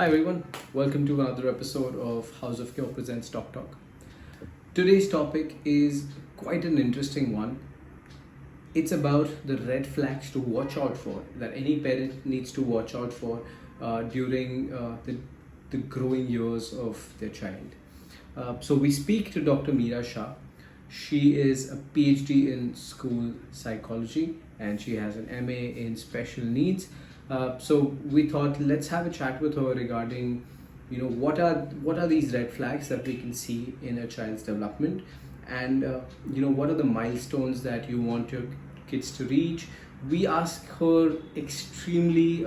Hi everyone, welcome to another episode of House of Cure presents Doc Talk. Today's topic is quite an interesting one. It's about the red flags to watch out for that any parent needs to watch out for during the growing years of their child. So we speak to Dr. Mira Shah. She is a PhD in school psychology and she has an MA in special needs. So we thought let's have a chat with her regarding what are these red flags that we can see in a child's development, and what are the milestones that you want your kids to reach. We ask her extremely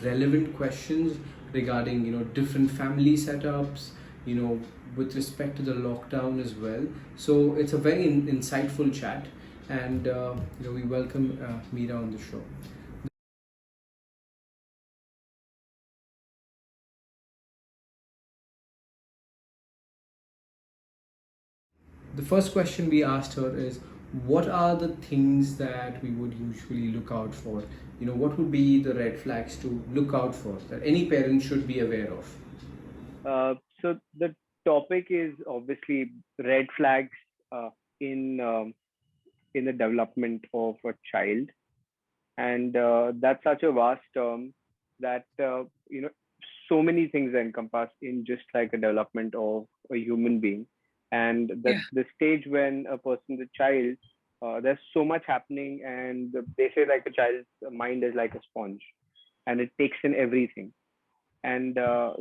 relevant questions regarding different family setups, with respect to the lockdown as well. So it's a very insightful chat, and we welcome Meera on the show. The first question we asked her is, what are the things that we would usually look out for? What would be the red flags to look out for that any parent should be aware of? So the topic is obviously red flags uh, in in the development of a child, and that's such a vast term that so many things are encompassed in just like a development of a human being, and Yeah. the stage when a person's a child, there's so much happening, and they say like a child's mind is like a sponge, and it takes in everything. And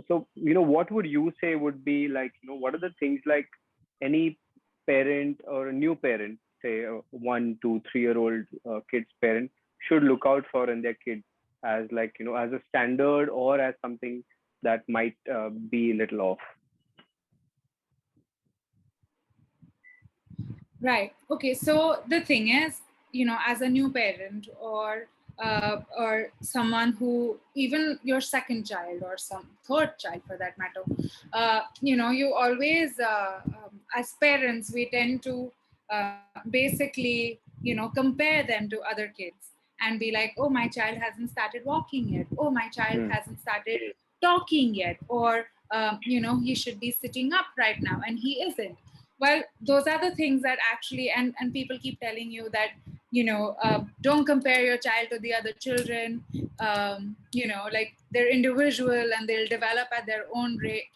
so, what would you say would be like, what are the things like any parent or a new parent, say a 1, 2, 3 year old kid's parent, should look out for in their kids as like, as a standard or as something that might be a little off? Right. Okay. So the thing is, as a new parent or someone who, even your second child or some third child for that matter, you always, as parents, we tend to basically, compare them to other kids and be like, oh, my child hasn't started walking yet. Oh, my child Hmm. hasn't started talking yet. Or, he should be sitting up right now and he isn't. Well, those are the things that actually, and people keep telling you that, don't compare your child to the other children. Like, they're individual and they'll develop at their own rate.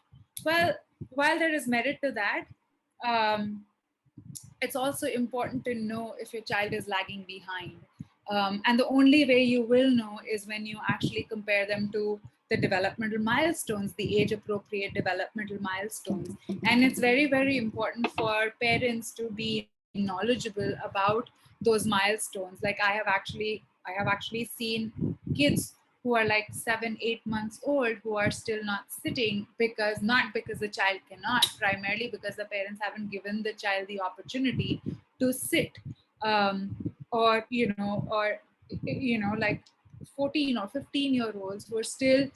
Well, while there is merit to that, um, it's also important to know if your child is lagging behind. And the only way you will know is when you actually compare them to the developmental milestones, the age appropriate developmental milestones. And it's very, very important for parents to be knowledgeable about those milestones. Like I have actually seen kids who are like 7, 8 months old who are still not sitting, because not because the child cannot, primarily because the parents haven't given the child the opportunity to sit. Or like 14 or 15-year-olds who are still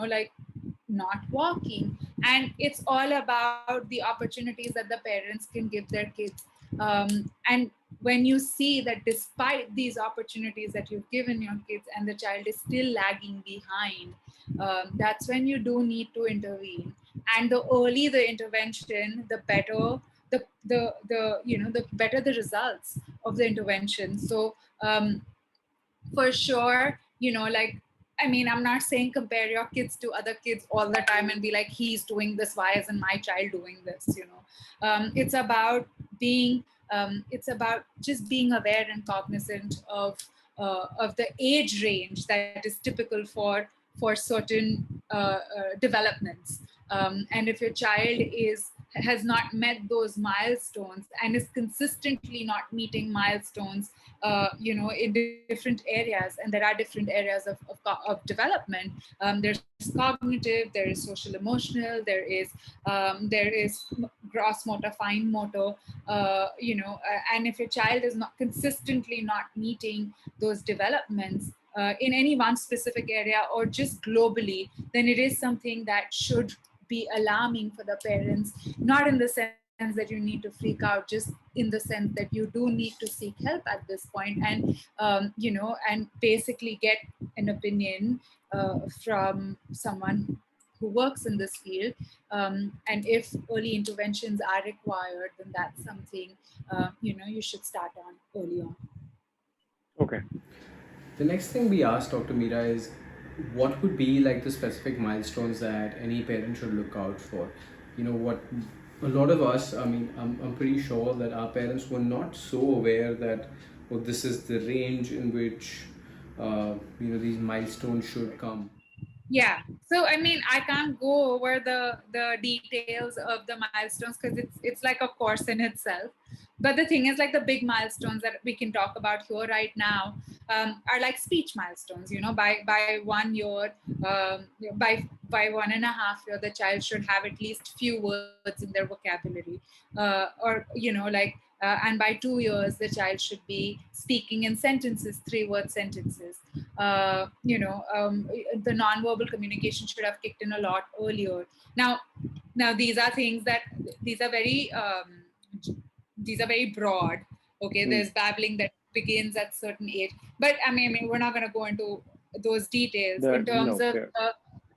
like not walking. And it's all about the opportunities that the parents can give their kids. And when you see that despite these opportunities that you've given your kids and the child is still lagging behind, that's when you do need to intervene. And the early the intervention, the better the better the results of the intervention. So for sure, like, I mean, I'm not saying compare your kids to other kids all the time and be like, he's doing this, why isn't my child doing this. It's about being it's about just being aware and cognizant of the age range that is typical for certain developments. And if your child has not met those milestones and is consistently not meeting milestones, in different areas, and there are different areas of development. There's cognitive, there is social emotional, there is gross motor, fine motor, and if your child is not consistently not meeting those developments in any one specific area or just globally, then it is something that should be alarming for the parents. Not in the sense sense that you need to freak out, just in the sense that you do need to seek help at this point, and and basically get an opinion from someone who works in this field. And if early interventions are required, then that's something you should start on early on. Okay. The next thing we asked Dr. Mira is what would be like the specific milestones that any parent should look out for? What a lot of us, I mean, I'm pretty sure that our parents were not so aware that, oh, this is the range in which, these milestones should come. Yeah, so I mean, I can't go over the details of the milestones because it's like a course in itself. But the thing is, like, the big milestones that we can talk about here right now are like speech milestones. By 1 year, by 1.5 year, the child should have at least few words in their vocabulary, or and by 2 years, the child should be speaking in sentences, 3-word sentences. The nonverbal communication should have kicked in a lot earlier. Now these are things that these are very broad. Okay, there's babbling that begins at certain age, but I mean, we're not going to go into those details in terms of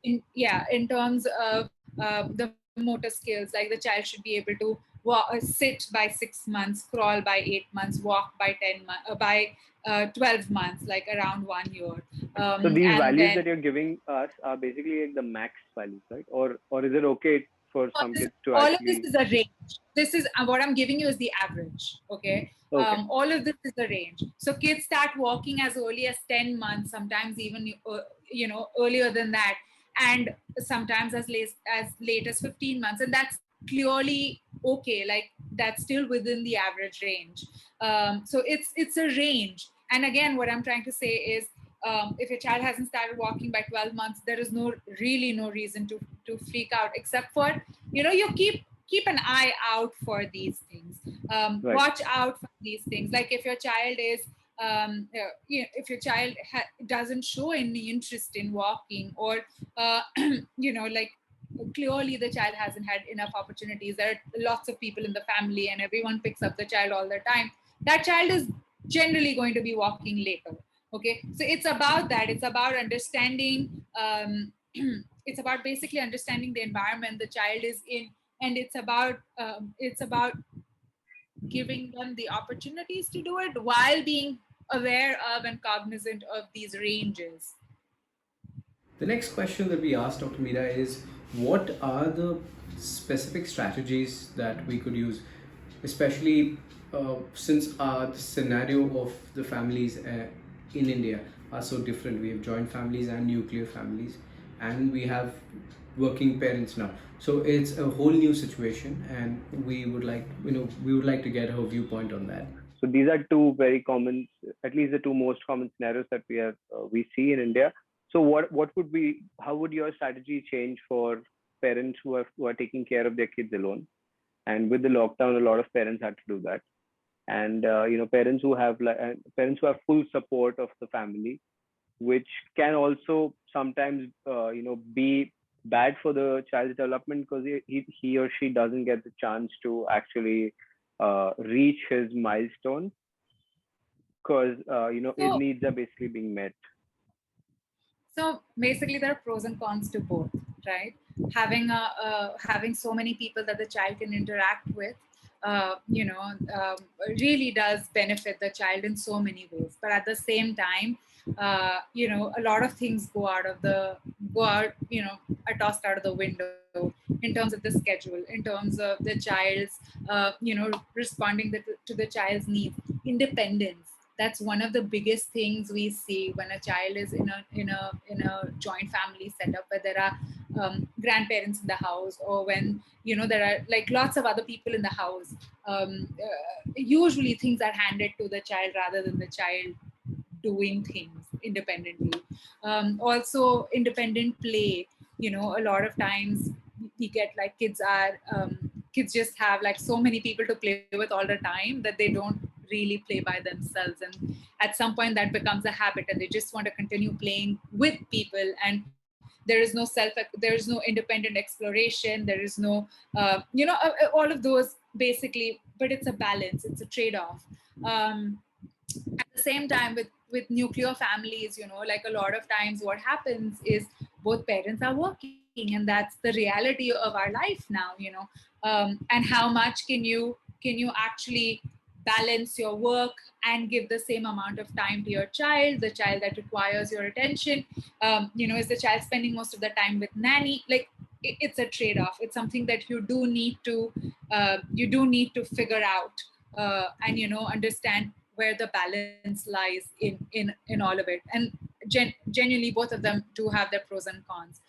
in terms of the motor skills. Like, the child should be able to sit by 6 months, crawl by 8 months, walk by 12 months, like around 1 year. So these And values then that you're giving us are basically like the max values, right? Or is it okay for some kids to all of this actually? is a range. This is what I'm giving you is the average. Okay. Okay. All of this is a range. So kids start walking as early as 10 months, sometimes even earlier than that, and sometimes as late as 15 months, and that's clearly okay. Like, that's still within the average range. So it's a range. And again, what I'm trying to say is, if your child hasn't started walking by 12 months, there is really no reason to freak out, except for you keep an eye out for these things. Right. Watch out for these things. Like, if your child is if your child doesn't show any interest in walking, or like, clearly the child hasn't had enough opportunities. There are lots of people in the family and everyone picks up the child all the time. That child is generally going to be walking later. Okay, so it's about that. It's about understanding. It's about basically understanding the environment the child is in, and it's about giving them the opportunities to do it while being aware of and cognizant of these ranges. The next question that we asked Dr. Mira is what are the specific strategies that we could use, especially since the scenario of the families in India are so different. We have joint families and nuclear families, and we have working parents now. So it's a whole new situation, and we would like to get her viewpoint on that. So these are two very common, at least the two most common scenarios that we see in India. So what would be, how would your strategy change for parents who are taking care of their kids alone? And with the lockdown, a lot of parents had to do that. And parents who have full support of the family, which can also sometimes be bad for the child's development, because he or she doesn't get the chance to actually reach his milestone, because his So, needs are basically being met. so basically, there are pros and cons to both, right? Having so many people that the child can interact with, uh, you know, um, really does benefit the child in so many ways. But at the same time, a lot of things are tossed out of the window in terms of the schedule, in terms of the child's, responding to the child's needs, independence. That's one of the biggest things we see when a child is in a joint family setup, where there are grandparents in the house, or when there are like lots of other people in the house. Usually things are handed to the child rather than the child doing things independently. Also, independent play. A lot of times we get like kids just have like so many people to play with all the time that they don't really play by themselves, and at some point that becomes a habit and they just want to continue playing with people, and there is no independent exploration. There is no all of those basically, but it's a balance, it's a trade-off. At the same time, with nuclear families, like a lot of times what happens is both parents are working, and that's the reality of our life now. And how much can you actually balance your work and give the same amount of time to your child, the child that requires your attention. Is the child spending most of the time with nanny? Like, it's a trade-off. It's something that you do need to figure out, and understand where the balance lies in all of it. And genuinely, both of them do have their pros and cons.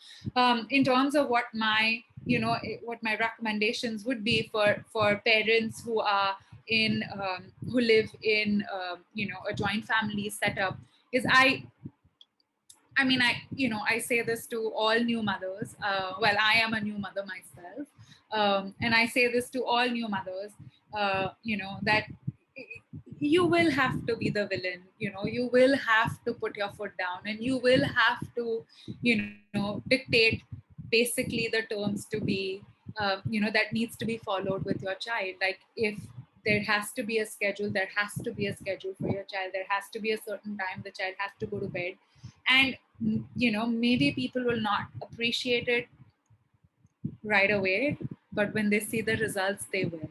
In terms of what my recommendations would be for parents who live in a joint family setup, is I say this to all new mothers. Well, I am a new mother myself, and I say this to all new mothers. That you will have to be the villain. You will have to put your foot down, and you will have to, dictate basically the terms to be, that needs to be followed with your child. Like, if there has to be a schedule, there has to be a schedule for your child. There has to be a certain time the child has to go to bed. And maybe people will not appreciate it right away, but when they see the results, they will.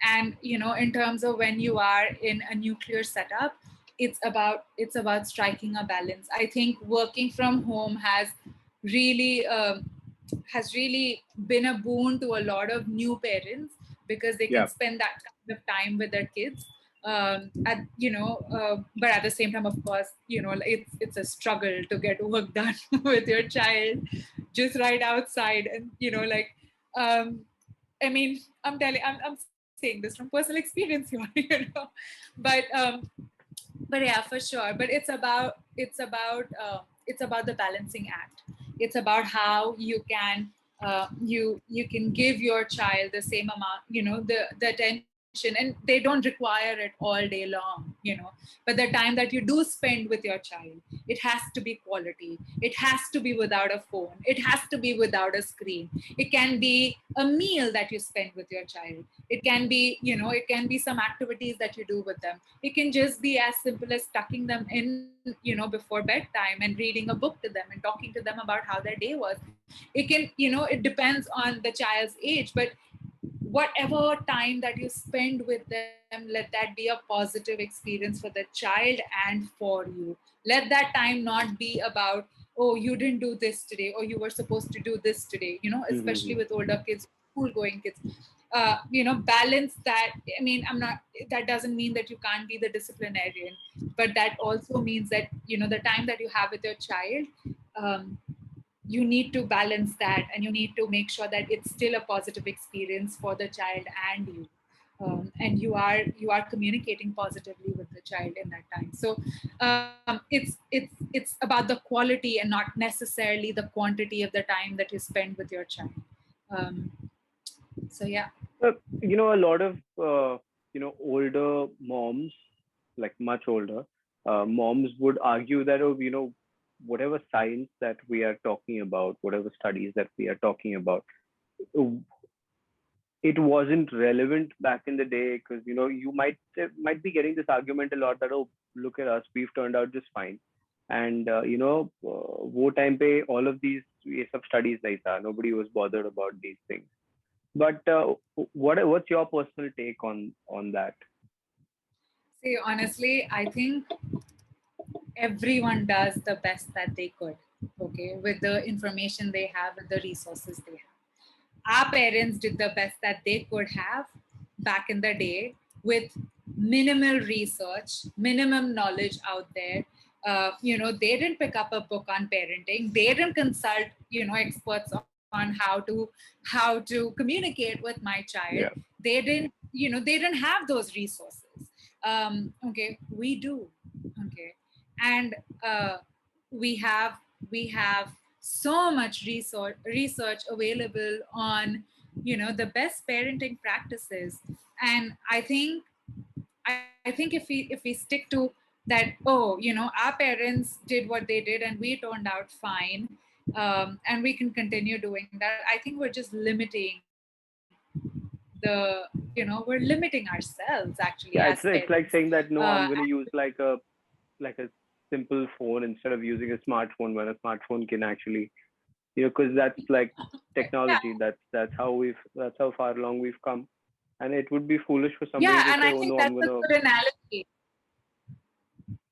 And in terms of when you are in a nuclear setup, it's about striking a balance. I think working from home really has really been a boon to a lot of new parents, because they can spend that kind of time with their kids. But at the same time, of course, it's a struggle to get work done with your child just right outside. And I mean, I'm saying this from personal experience here, but but yeah, for sure. But it's about the balancing act. It's about how you can give your child the same amount, the attention, and they don't require it all day long. But the time that you do spend with your child, it has to be quality. It has to be without a phone. It has to be without a screen. It can be a meal that you spend with your child. It can be some activities that you do with them. It can just be as simple as tucking them in, before bedtime, and reading a book to them and talking to them about how their day was. It depends on the child's age, but whatever time that you spend with them, let that be a positive experience for the child and for you. Let that time not be about, oh, you didn't do this today, or you were supposed to do this today, especially with older kids, school going kids. Balance that. I mean, that doesn't mean that you can't be the disciplinarian, but that also means that, the time that you have with your child, um, you need to balance that, and you need to make sure that it's still a positive experience for the child and you. And you are communicating positively with the child in that time. So it's about the quality and not necessarily the quantity of the time that you spend with your child. um, so yeah. A lot of older moms, like much older moms, would argue that, oh, whatever science that we are talking about, whatever studies that we are talking about, uh, it wasn't relevant back in the day, because you might be getting this argument a lot that, oh, look at us, we've turned out just fine. And wo time pe all of these ये सब studies नहीं था, nobody was bothered about these things. But what's your personal take on that? See, honestly, I think everyone does the best that they could, okay, with the information they have, with the resources they have. Our parents did the best that they could have back in the day, with minimal research, minimum knowledge out there. They didn't pick up a book on parenting. They didn't consult, experts on how to communicate with my child. Yeah. They didn't have those resources. Okay, we do. Okay, and we have so much research available on the best parenting practices. And I think if we stick to that, oh, our parents did what they did and we turned out fine, and we can continue doing that, I think we're just limiting the we're limiting ourselves actually Yeah, as it's like parents. saying that no, Uh, I'm going to use like a simple phone instead of using a smartphone, when a smartphone can actually, because that's like yeah, technology. That's how far along we've come, and it would be foolish for somebody yeah, to and say, I oh think no, I'm that's a gonna. good analogy.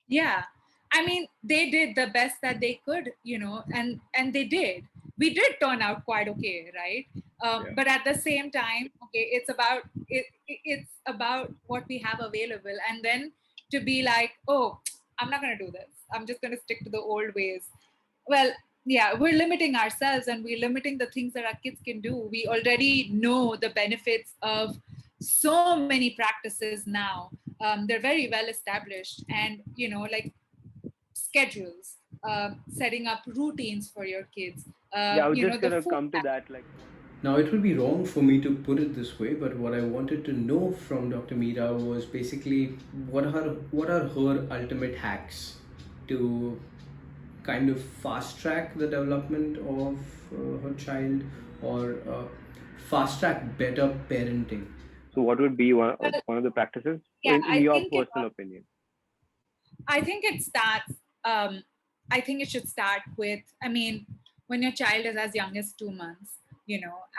Yeah, I mean, they did the best that they could, and they did. We did turn out quite okay, right? Yeah. But at the same time, okay, it's about what we have available, and then to be like, oh, I'm not going to do this. I'm just going to stick to the old ways. Well, yeah, we're limiting ourselves, and we're limiting the things that our kids can do. We already know the benefits of so many practices now. They're very well established, and like schedules, setting up routines for your kids, Yeah, I was just the gonna food. come to that. Like, Now, it would be wrong for me to put it this way, but what I wanted to know from Dr. Mira was basically what are her ultimate hacks to kind of fast track the development of her child, or fast track better parenting. so what would be Well, one of the practices yeah, in your personal opinion? I think it starts. I think it should start with. I mean, when your child is as young as 2 months,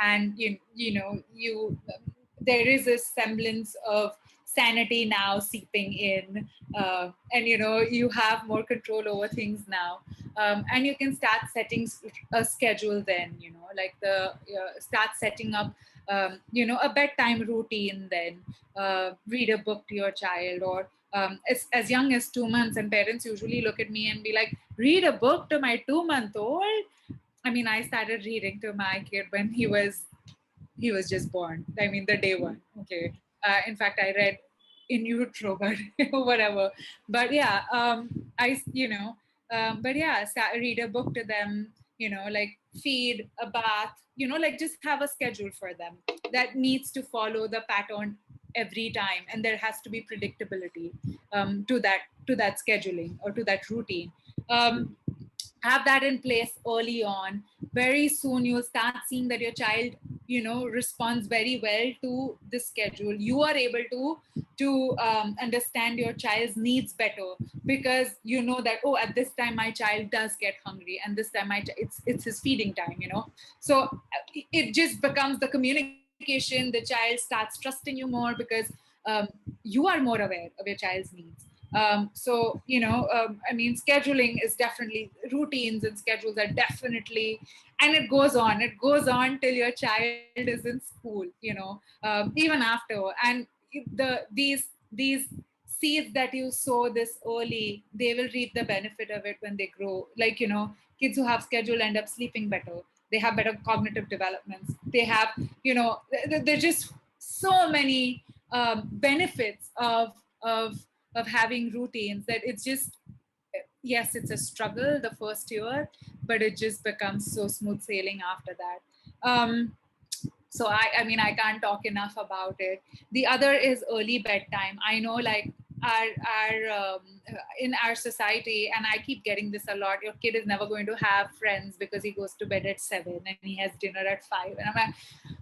and you there is a semblance of sanity now seeping in, and you have more control over things now, and you can start setting a schedule. Then like start setting up. A bedtime routine. Then read a book to your child, or as young as 2 months. And parents usually look at me and be like, read a book to my 2 month old. I mean, I started reading to my kid when he was just born. I mean, the day one. Okay. In fact, I read in utero, but whatever. But yeah, but yeah, read a book to them. Like feed, a bath. Like just have a schedule for them that needs to follow the pattern every time, and there has to be predictability to that scheduling or to that routine. Have that in place early on. Very soon you'll start seeing that your child responds very well to the schedule. You are able to understand your child's needs better, because you know that, oh, at this time my child does get hungry, and this time it's his feeding time. So it just becomes the communication. The child starts trusting you more, because you are more aware of your child's needs. I mean, scheduling is definitely, routines and schedules are definitely, and it goes on till your child is in school, even after. And these seeds that you sow this early, they will reap the benefit of it when they grow. Like, kids who have schedule end up sleeping better. They have better cognitive developments. They have, there's just so many benefits of having routines, that it's just, yes, it's a struggle the first year, but it just becomes so smooth sailing after that. So I mean, I can't talk enough about it. The other is early bedtime. I know, like, our in our society, and I keep getting this a lot, your kid is never going to have friends because he goes to bed at 7 and he has dinner at 5. And I'm like,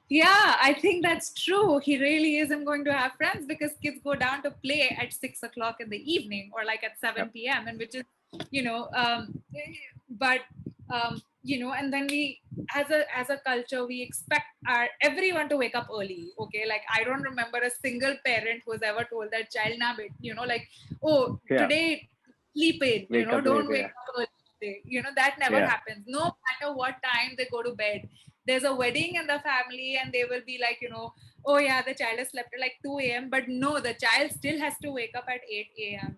yeah, I think that's true. He really isn't going to have friends, because kids go down to play at 6 o'clock in the evening, or like at 7 Yep. p.m. And which is, but and then we, as a culture, we expect everyone to wake up early. Okay, like I don't remember a single parent who's ever told their child, nah, like, oh, Yeah. today sleep in, Wake up don't later. wake Yeah. up early today. That never Yeah. happens. No matter what time they go to bed, there's a wedding in the family, and they will be like, oh yeah, the child has slept at like 2 a.m. But no, the child still has to wake up at 8 a.m.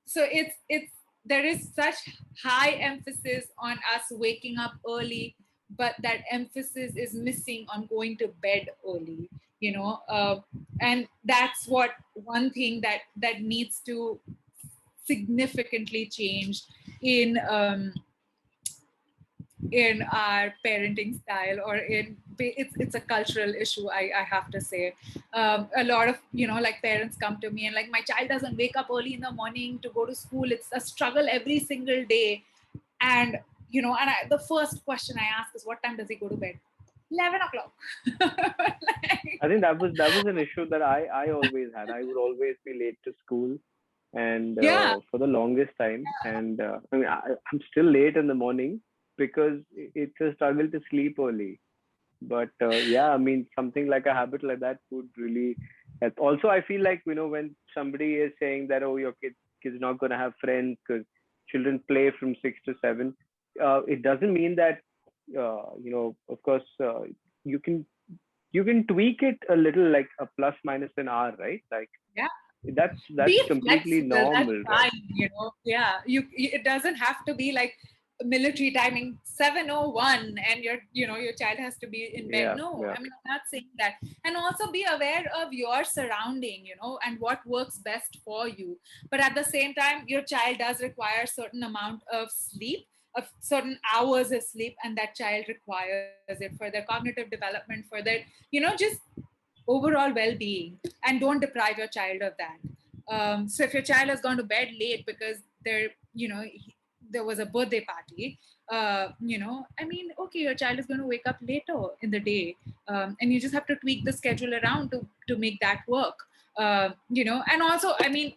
So it's there is such high emphasis on us waking up early, but that emphasis is missing on going to bed early. And that's what one thing that needs to significantly change in our parenting style, or it's a cultural issue, I have to say. A lot of like parents come to me and like, my child doesn't wake up early in the morning to go to school. It's a struggle every single day. And the first question I ask is, what time does he go to bed? 11 o'clock. I think that was an issue that I always had. I would always be late to school, and Yeah. for the longest time. And I mean, I'm still late in the morning because it's a struggle to sleep early. But yeah, I mean, something like a habit like that would really help. Also, I feel like, when somebody is saying that, oh, your kid's not going to have friends because children play from 6 to 7, it doesn't mean that, of course, you can you can tweak it a little, like a plus minus an hour, right? Like Yeah. that's Be completely flexible. That's normal, right? fine. Yeah. It doesn't have to be like military timing 7:01 and your child has to be in bed. Yeah, No, yeah, I mean, I'm not saying that. And also be aware of your surrounding, and what works best for you. But at the same time, your child does require a certain amount of sleep, of certain hours of sleep, and that child requires it for their cognitive development, for their, just overall well-being. And don't deprive your child of that. So if your child has gone to bed late because there was a birthday party, I mean, okay, your child is going to wake up later in the day, and you just have to tweak the schedule around to make that work. And also, I mean,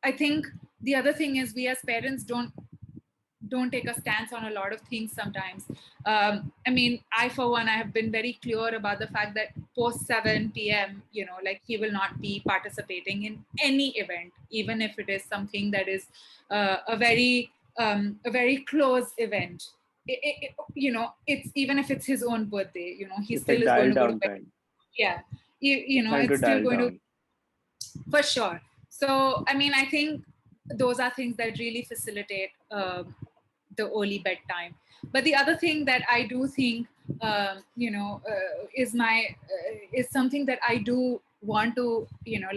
I think the other thing is, we as parents don't take a stance on a lot of things sometimes. I mean, I, for one, I have been very clear about the fact that post 7 p.m., like, he will not be participating in any event, even if it is something that is a very close event. It's even if it's his own birthday, he it's still like is going dial to go to down bed. time. Yeah. Time to It's still dial going to, down. for sure. So, I mean, I think those are things that really facilitate the early bedtime. But the other thing that I do think, is something that I do want to,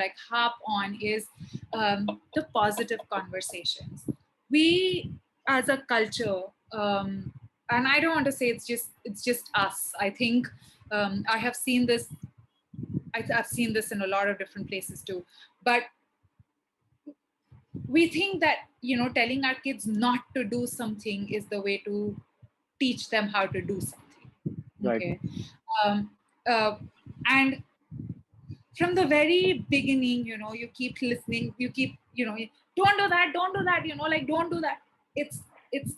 like, harp on, is the positive conversations. We, as a culture, and I don't want to say it's just us. I think I have seen this. I've seen this in a lot of different places too. But we think that, telling our kids not to do something is the way to teach them how to do something. Right. Okay. um, uh, and from the very beginning, you keep listening, you keep, don't do that, like, don't do that. It's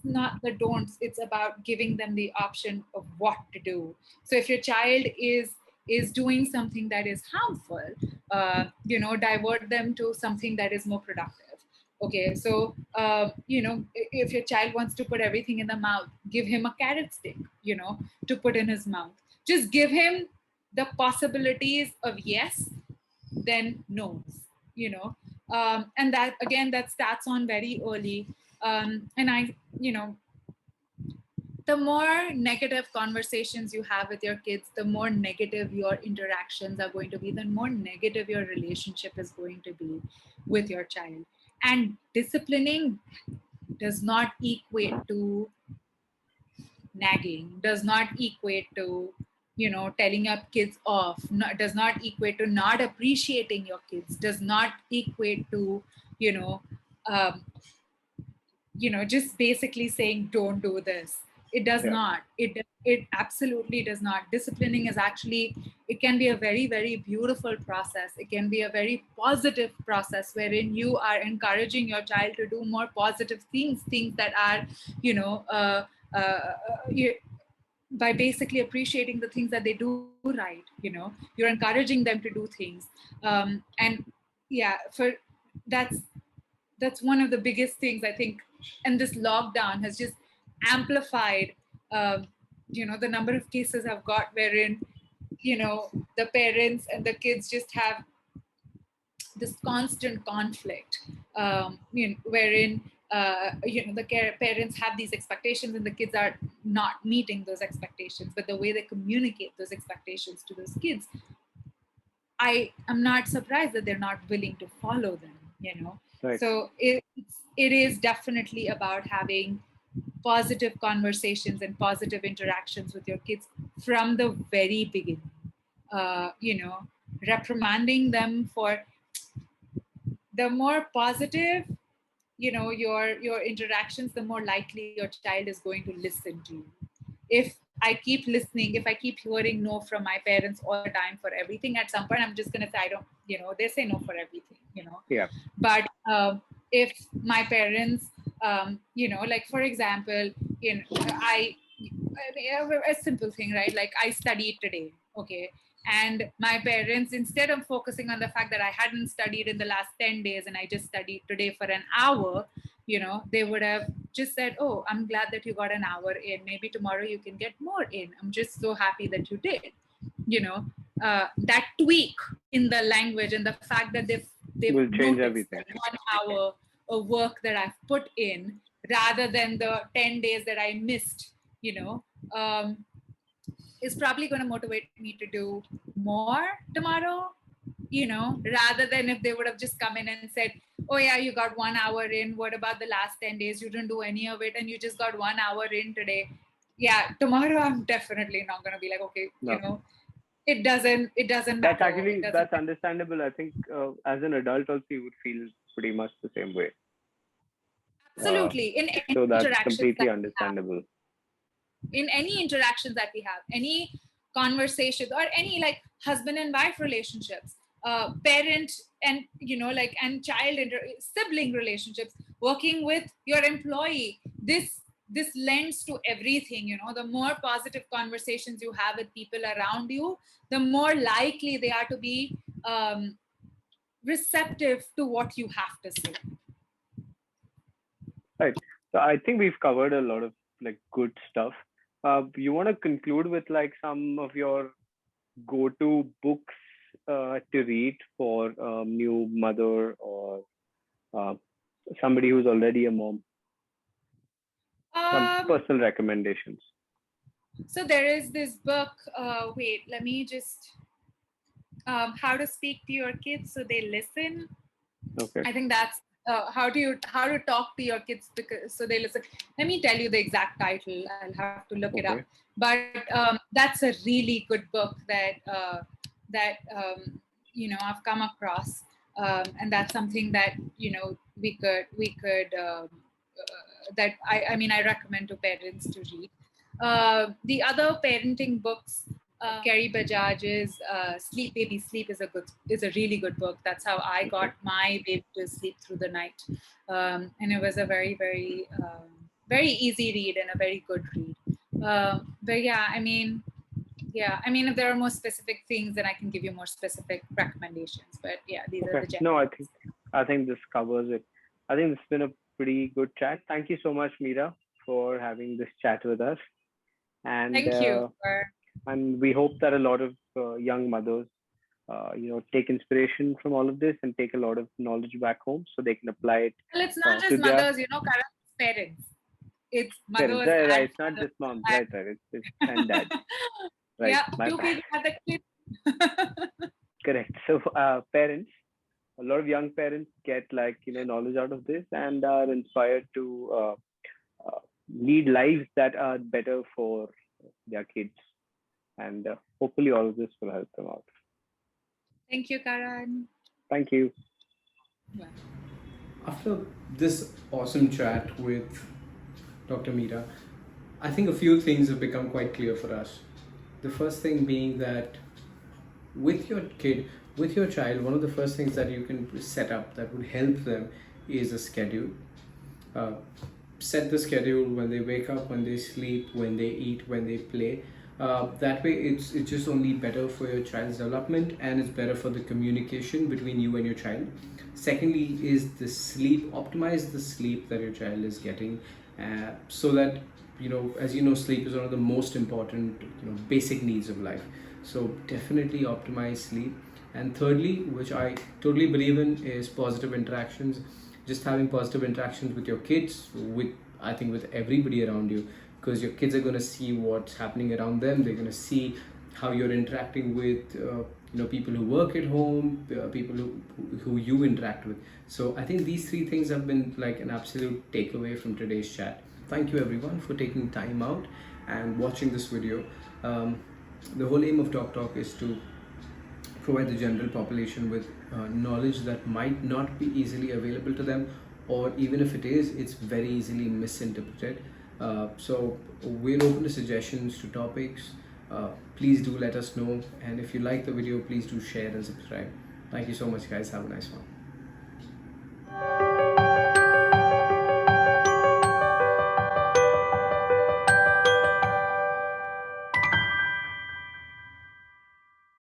not the don'ts, it's about giving them the option of what to do. So if your child is doing something that is harmful, divert them to something that is more productive. Okay, so if your child wants to put everything in the mouth, give him a carrot stick, to put in his mouth. Just give him the possibilities of yes, then no's, and that, again, that starts on very early. And I, the more negative conversations you have with your kids, the more negative your interactions are going to be, the more negative your relationship is going to be with your child. And disciplining does not equate to nagging, does not equate to, telling your kids off, does not equate to not appreciating your kids, does not equate to, you know um, just basically saying don't do this. It does Yeah. not. It absolutely does not. Disciplining is actually, it can be a very, very beautiful process. It can be a very positive process, wherein you are encouraging your child to do more positive things that are, you know uh, you, by basically appreciating the things that they do right. You're encouraging them to do things. And yeah, that's one of the biggest things, I think. And this lockdown has just amplified, um, the number of cases I've got, wherein, the parents and the kids just have this constant conflict, wherein, the parents have these expectations and the kids are not meeting those expectations. But the way they communicate those expectations to those kids, I am not surprised that they're not willing to follow them. Right. So it is definitely about having positive conversations and positive interactions with your kids from the very beginning. Reprimanding them for, the more positive, your interactions, the more likely your child is going to listen to you. If I keep listening, if I keep hearing no from my parents all the time for everything, at some point I'm just going to say, I don't, they say no for everything, Yeah. But if my parents, like for example, a simple thing, right? Like I studied today, okay? And my parents, instead of focusing on the fact that I hadn't studied in the last 10 days and I just studied today for an hour, they would have just said, oh, I'm glad that you got an hour in. Maybe tomorrow you can get more in. I'm just so happy that you did. That tweak in the language and the fact that they've Will change noticed everything. that 1 hour of work that I've put in rather than the 10 days that I missed, is probably going to motivate me to do more tomorrow, rather than if they would have just come in and said, oh yeah, you got 1 hour in. What about the last 10 days? You didn't do any of it and you just got 1 hour in today. Yeah, tomorrow I'm definitely not going to be like, okay, No. it doesn't That's matter. actually, that's understandable. I think as an adult also you would feel pretty much the same way. Absolutely. In any So that's interactions completely that understandable. in any interactions that we have, any conversations, or any like husband and wife relationships, parent and and child sibling relationships, working with your employee, this lends to everything. The more positive conversations you have with people around you, the more likely they are to be receptive to what you have to say. Right. So I think we've covered a lot of like good stuff. You want to conclude with like some of your go-to books to read for a new mother or uh, somebody who's already a mom? Some personal recommendations. So there is this book, wait, let me just, How to Speak to Your Kids So They Listen. Okay. I think that's how to talk to your kids so they listen. Let me tell you the exact title. I'll have to look it up. But that's a really good book that I've come across, and that's something that we could that I recommend to parents to read. The other parenting books, Kerry Bajaj's "Sleep Baby Sleep" is a really good book. That's how I got my baby to sleep through the night, and it was a very very very easy read and a very good read. But yeah, if there are more specific things, then I can give you more specific recommendations. But yeah, these are the general. No, I think this covers it. I think it's been a pretty good chat. Thank you so much, Mira, for having this chat with us. And thank you. And we hope that a lot of young mothers, take inspiration from all of this and take a lot of knowledge back home so they can apply it. Well, it's not just mothers, parents. It's mothers. Parents, right? It's not just moms, right? It's and dads. Right. Yeah, you people have the kids. Correct. So parents, a lot of young parents get knowledge out of this and are inspired to lead lives that are better for their kids. And hopefully all of this will help them out. Thank you, Karan. Thank you. Bye. After this awesome chat with Dr. Mira, I think a few things have become quite clear for us. The first thing being that with your kid, with your child, one of the first things that you can set up that would help them is a schedule. Set the schedule when they wake up, when they sleep, when they eat, when they play. That way it's just only better for your child's development, and it's better for the communication between you and your child. Secondly is the sleep. Optimize the sleep that your child is getting, so that as sleep is one of the most important basic needs of life. So definitely optimize sleep. And thirdly, which I totally believe in, is positive interactions. Just having positive interactions with your kids, with everybody around you, because your kids are going to see what's happening around them. They're going to see how you're interacting with people who work at home, people who you interact with. So I think these three things have been like an absolute takeaway from today's chat. Thank you everyone for taking time out and watching this video. The whole aim of Talk is to provide the general population with knowledge that might not be easily available to them, or even if it is, it's very easily misinterpreted. So we're open to suggestions, to topics. Please do let us know, and if you like the video, please do share and subscribe. Thank you so much, guys. Have a nice one.